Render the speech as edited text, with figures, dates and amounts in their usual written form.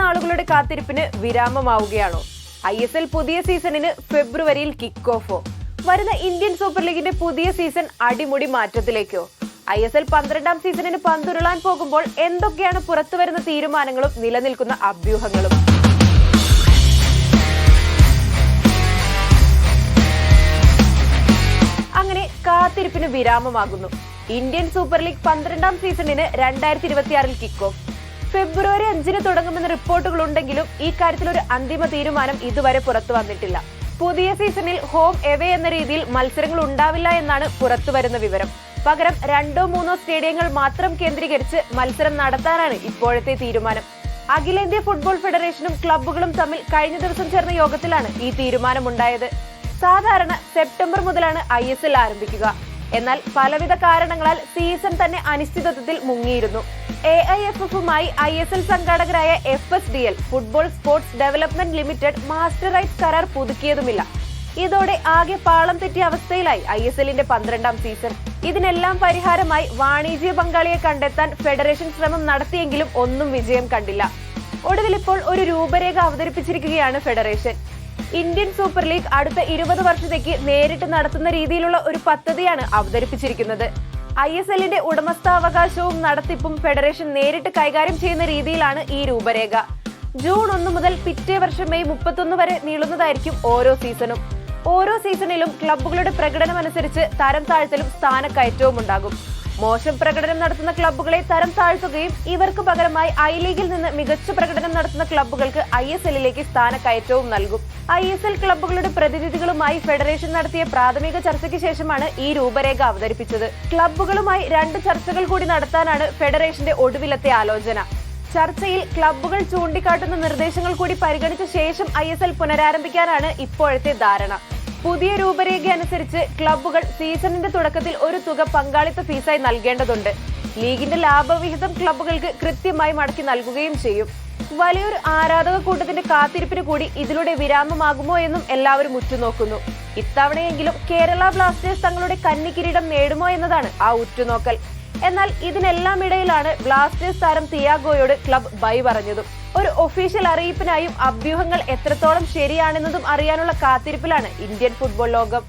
നാളുകളുടെ കാത്തിരിപ്പിന് വിരാമമാവുകയാണോ? ISL പുതിയ സീസണിന് ഫെബ്രുവരിയിൽ കിക്ക് ഓഫോ? വരുന്ന ഇന്ത്യൻ സൂപ്പർ ലീഗിന്റെ പുതിയ സീസൺ അടിമുടി മാറ്റത്തിലേക്കോ? ISL 12ാം സീസണിന് പന്തുരുളാൻ പോകുമ്പോൾ എന്തൊക്കെയാണ് പുറത്തുവരുന്ന തീരുമാനങ്ങളും നിലനിൽക്കുന്ന അഭ്യൂഹങ്ങളും? അങ്ങനെ കാത്തിരിപ്പിന് വിരാമമാകുന്നു. ഇന്ത്യൻ സൂപ്പർ ലീഗ് 12ാം സീസണിന് 2026 കിക്ക് ഓഫ്. ഫെബ്രുവരി 5-ന് തുടങ്ങുമെന്ന റിപ്പോർട്ടുകൾ ഉണ്ടെങ്കിലും ഈ കാര്യത്തിൽ ഒരു അന്തിമ തീരുമാനം ഇതുവരെ പുറത്തു വന്നിട്ടില്ല. പുതിയ സീസണിൽ ഹോം എവേ എന്ന രീതിയിൽ മത്സരങ്ങൾ ഉണ്ടാവില്ല എന്നാണ് പുറത്തുവരുന്ന വിവരം. പകരം 2-3 സ്റ്റേഡിയങ്ങൾ മാത്രം കേന്ദ്രീകരിച്ച് മത്സരം നടത്താനാണ് ഇപ്പോഴത്തെ തീരുമാനം. അഖിലേന്ത്യാ ഫുട്ബോൾ ഫെഡറേഷനും ക്ലബ്ബുകളും തമ്മിൽ കഴിഞ്ഞ ദിവസം ചേർന്ന യോഗത്തിലാണ് ഈ തീരുമാനമുണ്ടായത്. സാധാരണ സെപ്റ്റംബർ മുതലാണ് ISL ആരംഭിക്കുക. എന്നാൽ പലവിധ കാരണങ്ങളാൽ സീസൺ തന്നെ അനിശ്ചിതത്വത്തിൽ മുങ്ങിയിരുന്നു. AIFF-മായി ISL സംഘാടകരായ FSDL football sports development limited master rights കരാർ പുതുക്കിയതുമില്ല. ഇതോടെ ആകെ പാളം തെറ്റിയ അവസ്ഥയിലായി ISL-ന്റെ 12ാം സീസൺ. ഇതിനെല്ലാം പരിഹാരമായി വാണിജ്യ പങ്കാളിയെ കണ്ടെത്താൻ ഫെഡറേഷൻ ശ്രമം നടത്തിയെങ്കിലും ഒന്നും വിജയം കണ്ടില്ല. ഒടുവിൽ ഇപ്പോൾ ഒരു രൂപരേഖ അവതരിപ്പിച്ചിരിക്കുകയാണ് ഫെഡറേഷൻ. ഇന്ത്യൻ സൂപ്പർ ലീഗ് അടുത്ത 20 വർഷത്തേക്ക് നേരിട്ട് നടത്തുന്ന രീതിയിലുള്ള ഒരു പദ്ധതിയാണ് അവതരിപ്പിച്ചിരിക്കുന്നത്. ISL-ന്റെ ഉടമസ്ഥാവകാശവും നടത്തിപ്പും ഫെഡറേഷൻ നേരിട്ട് കൈകാര്യം ചെയ്യുന്ന രീതിയിലാണ് ഈ രൂപരേഖ. ജൂൺ 1 മുതൽ പിറ്റേ വർഷം മെയ് 31 വരെ നീളുന്നതായിരിക്കും ഓരോ സീസണും. ഓരോ സീസണിലും ക്ലബ്ബുകളുടെ പ്രകടനം അനുസരിച്ച് തരം താഴ്ത്തലും സ്ഥാനക്കയറ്റവും ഉണ്ടാകും. മോശം പ്രകടനം നടത്തുന്ന ക്ലബ്ബുകളെ തരം താഴ്ത്തുകയും ഇവർക്ക് പകരമായി I ലീഗിൽ നിന്ന് മികച്ച പ്രകടനം നടത്തുന്ന ക്ലബ്ബുകൾക്ക് ISL-ലേക്ക് സ്ഥാനക്കയറ്റവും നൽകും. ISL ക്ലബ്ബുകളുടെ പ്രതിനിധികളുമായി ഫെഡറേഷൻ നടത്തിയ പ്രാഥമിക ചർച്ചയ്ക്ക് ശേഷമാണ് ഈ രൂപരേഖ അവതരിപ്പിച്ചത്. ക്ലബ്ബുകളുമായി 2 ചർച്ചകൾ കൂടി നടത്താനാണ് ഫെഡറേഷന്റെ ഒടുവിലത്തെ ആലോചന. ചർച്ചയിൽ ക്ലബ്ബുകൾ ചൂണ്ടിക്കാട്ടുന്ന നിർദ്ദേശങ്ങൾ കൂടി പരിഗണിച്ച ശേഷം ISL പുനരാരംഭിക്കാനാണ് ഇപ്പോഴത്തെ ധാരണ. പുതിയ രൂപരേഖ അനുസരിച്ച് ക്ലബ്ബുകൾ സീസണിന്റെ തുടക്കത്തിൽ ഒരു തുക പങ്കാളിത്ത ഫീസായി നൽകേണ്ടതുണ്ട്. ലീഗിന്റെ ലാഭവിഹിതം ക്ലബ്ബുകൾക്ക് കൃത്യമായി മടക്കി നൽകുകയും ചെയ്യും. വലിയൊരു ആരാധക കൂട്ടത്തിന്റെ കാത്തിരിപ്പിന് കൂടി ഇതിലൂടെ വിരാമമാകുമോ എന്നും എല്ലാവരും ഉറ്റുനോക്കുന്നു. ഇത്തവണയെങ്കിലും കേരള ബ്ലാസ്റ്റേഴ്സ് തങ്ങളുടെ കന്നിക്കിരീടം നേടുമോ എന്നതാണ് ആ ഉറ്റുനോക്കൽ. എന്നാൽ ഇതിനെല്ലാം ഇടയിലാണ് ബ്ലാസ്റ്റേഴ്സ് താരം തിയാഗോയോട് ക്ലബ് ബൈ പറഞ്ഞതും. ഒരു ഒഫീഷ്യൽ അറിയിപ്പിനായും അഭ്യൂഹങ്ങൾ എത്രത്തോളം ശരിയാണെന്നതും അറിയാനുള്ള കാത്തിരിപ്പിലാണ് ഇന്ത്യൻ ഫുട്ബോൾ ലോകം.